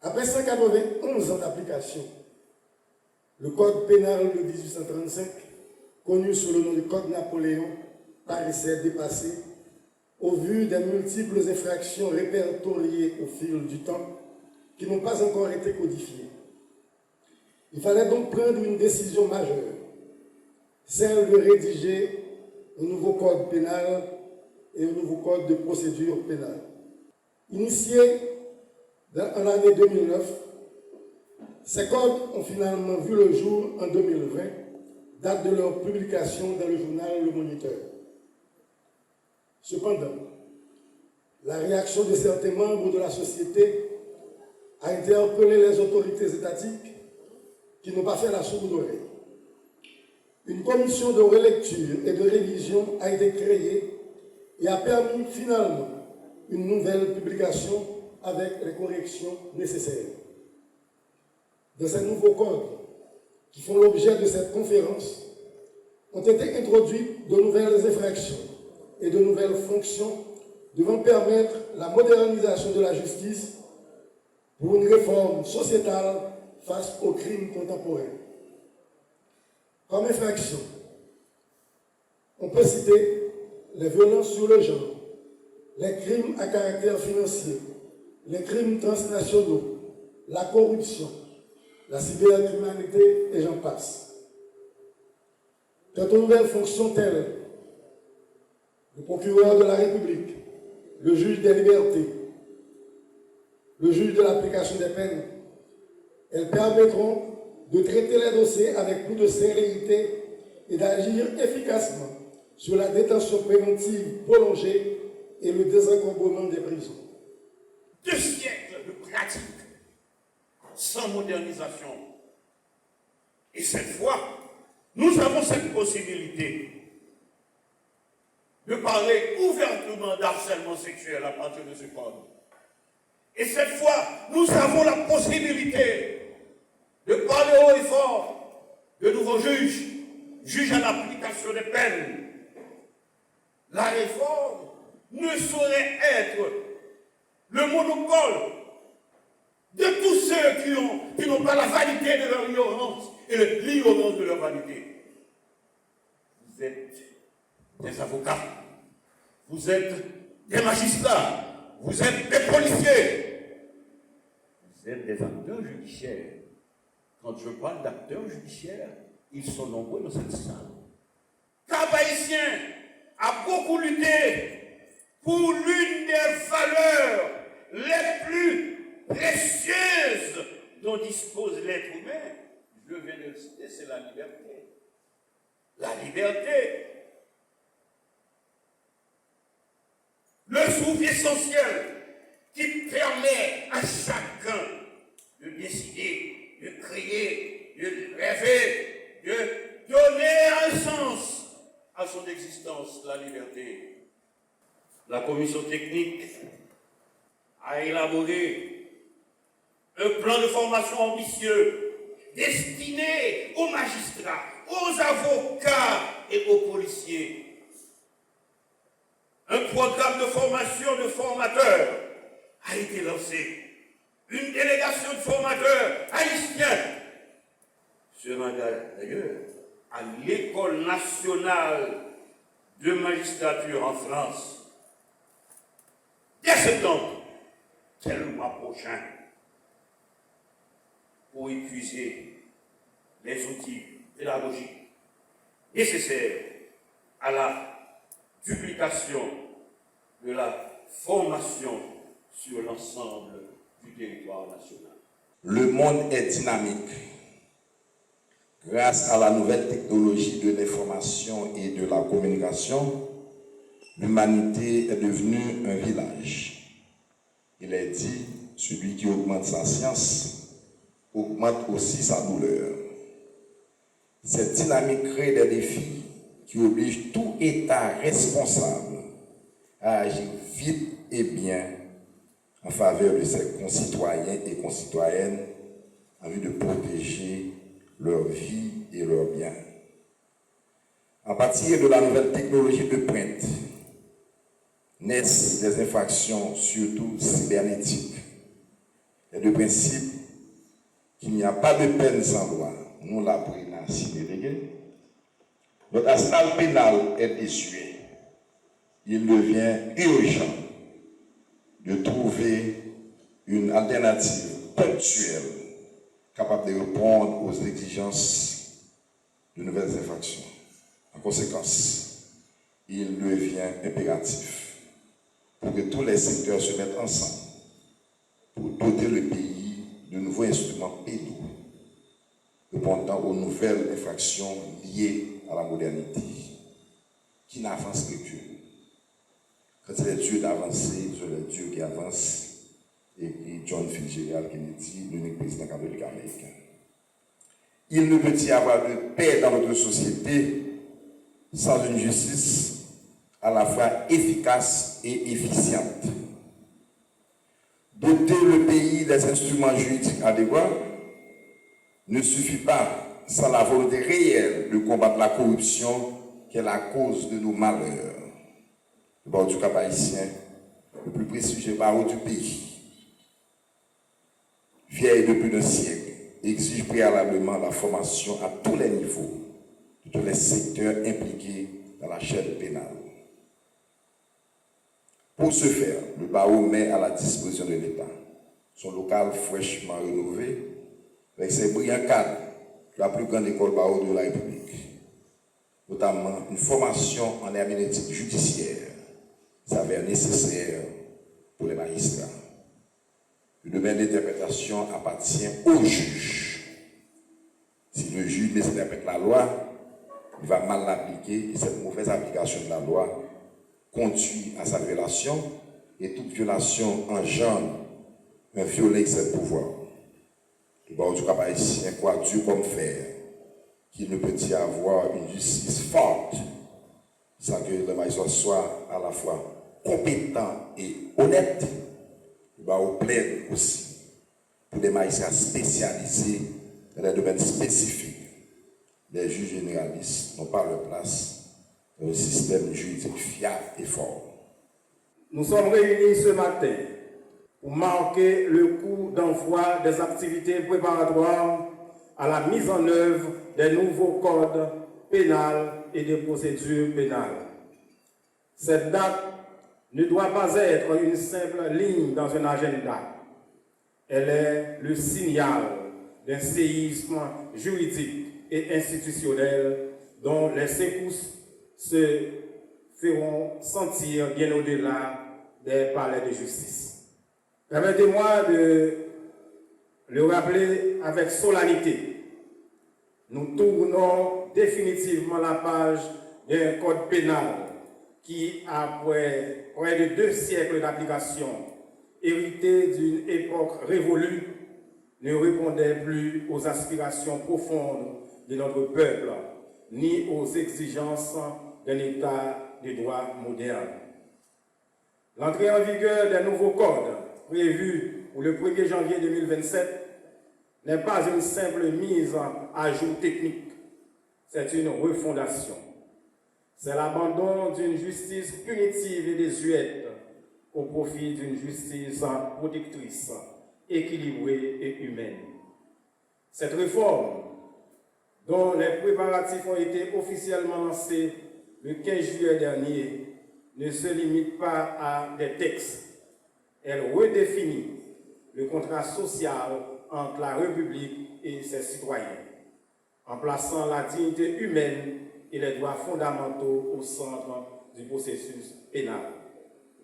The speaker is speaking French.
Après 191 ans d'application, le Code pénal de 1835, connu sous le nom de Code Napoléon, paraissait dépassé au vu des multiples infractions répertoriées au fil du temps qui n'ont pas encore été codifiées. Il fallait donc prendre une décision majeure, celle de rédiger un nouveau code pénal et un nouveau code de procédure pénale. Initiés en l'année 2009, ces codes ont finalement vu le jour en 2020, date de leur publication dans le journal Le Moniteur. Cependant, la réaction de certains membres de la société a interpellé les autorités étatiques qui n'ont pas fait la sourde oreille. Une commission de relecture et de révision a été créée et a permis finalement une nouvelle publication avec les corrections nécessaires. Dans ces nouveaux codes qui font l'objet de cette conférence, ont été introduites de nouvelles infractions et de nouvelles fonctions devant permettre la modernisation de la justice pour une réforme sociétale face aux crimes contemporains. Comme infraction, on peut citer les violences sur le genre, les crimes à caractère financier, les crimes transnationaux, la corruption, la cybercriminalité et j'en passe. Quant aux nouvelles fonctions telles le procureur de la République, le juge des libertés, le juge de l'application des peines, elles permettront de traiter les dossiers avec plus de célérité et d'agir efficacement sur la détention préventive prolongée et le désencombrement des prisons. 2 siècles de pratique sans modernisation. Et cette fois, nous avons cette possibilité de parler ouvertement d'harcèlement sexuel à partir de ce code. Et cette fois, nous avons la possibilité de parler haut et fort de nouveaux juges, juges à l'application des peines. La réforme ne saurait être le monopole de tous ceux qui n'ont pas la vanité de leur ignorance et l'ignorance de leur vanité. Vous êtes des avocats, vous êtes des magistrats, vous êtes des policiers, vous êtes des acteurs judiciaires. Quand je parle d'acteurs judiciaires, ils sont nombreux dans cette salle. Cap-Haïtien a beaucoup lutté pour l'une des valeurs les plus précieuses dont dispose l'être humain. Je viens de le citer, c'est la liberté. La liberté. Le souffle essentiel qui permet à chacun de décider, de créer, de rêver, de donner un sens à son existence, la liberté. La commission technique a élaboré un plan de formation ambitieux destiné aux magistrats, aux avocats et aux policiers. Un programme de formation de formateurs a été lancé. Une délégation de formateurs haïtiens se engage d'ailleurs à l'École nationale de magistrature en France. Dès septembre, c'est le mois prochain, pour épuiser les outils pédagogiques nécessaires à la duplication de la formation sur l'ensemble du territoire national. Le monde est dynamique. Grâce à la nouvelle technologie de l'information et de la communication, l'humanité est devenue un village. Il est dit, celui qui augmente sa science augmente aussi sa douleur. Cette dynamique crée des défis qui obligent tout État responsable à agir vite et bien en faveur de ses concitoyens et concitoyennes en vue de protéger leur vie et leurs biens. À partir de la nouvelle technologie de pointe, naissent des infractions, surtout cybernétiques. et de principe qu'il n'y a pas de peine sans loi. Nous l'avons signé. Notre arsenal pénal est désuet. Il devient urgent de trouver une alternative ponctuelle capable de répondre aux exigences de nouvelles infractions. En conséquence, il devient impératif pour que tous les secteurs se mettent ensemble pour doter le pays de nouveaux instruments pénaux répondant aux nouvelles infractions liées à la modernité. Qui n'avance que Dieu. Quand c'est Dieu d'avancer, c'est le Dieu qui avance. Et John Fitzgerald Kennedy, l'unique président catholique américain. Il ne peut y avoir de paix dans notre société sans une justice à la fois efficace et efficiente. Doter le pays des instruments juridiques adéquats ne suffit pas sans la volonté réelle de combattre la corruption qui est la cause de nos malheurs. Le barreau du Cap haïtien, le plus prestigieux barreau du pays, vieille de plus d'un siècle, exige préalablement la formation à tous les niveaux de tous les secteurs impliqués dans la chaîne pénale. Pour ce faire, le barreau met à la disposition de l'État son local fraîchement rénové avec ses brillants cadres de la plus grande école barreau de la République, notamment une formation en herméneutique judiciaire s'avère nécessaire pour les magistrats. Le domaine d'interprétation appartient au juge. Si le juge misinterprète la loi, il va mal l'appliquer et cette mauvaise application de la loi conduit à sa violation et toute violation engendre un violent excès de pouvoir. Le barreau du Cap haïtien croit Dieu comme fer qu'il ne peut y avoir une justice forte sans que le magistrat soit à la fois compétent et honnête. Le barreau plaide aussi pour des magistrats spécialisés dans des domaines spécifiques. Les juges généralistes n'ont pas leur place dans un système juridique fiable et fort. Nous sommes réunis ce matin pour marquer le coup d'envoi des activités préparatoires à la mise en œuvre des nouveaux codes pénals et des procédures pénales. Cette date ne doit pas être une simple ligne dans un agenda. Elle est le signal d'un séisme juridique et institutionnel dont les secousses se feront sentir bien au-delà des palais de justice. Permettez-moi de le rappeler avec solennité. Nous tournons définitivement la page d'un code pénal qui, après près de 2 siècles d'application, hérité d'une époque révolue, ne répondait plus aux aspirations profondes de notre peuple, ni aux exigences d'un État de droit moderne. L'entrée en vigueur des nouveaux codes prévus pour le 1er janvier 2027 n'est pas une simple mise à jour technique, c'est une refondation. C'est l'abandon d'une justice punitive et désuète au profit d'une justice protectrice, équilibrée et humaine. Cette réforme, dont les préparatifs ont été officiellement lancés le 15 juillet dernier, ne se limite pas à des textes. Elle redéfinit le contrat social entre la République et ses citoyens, en plaçant la dignité humaine et les droits fondamentaux au centre du processus pénal.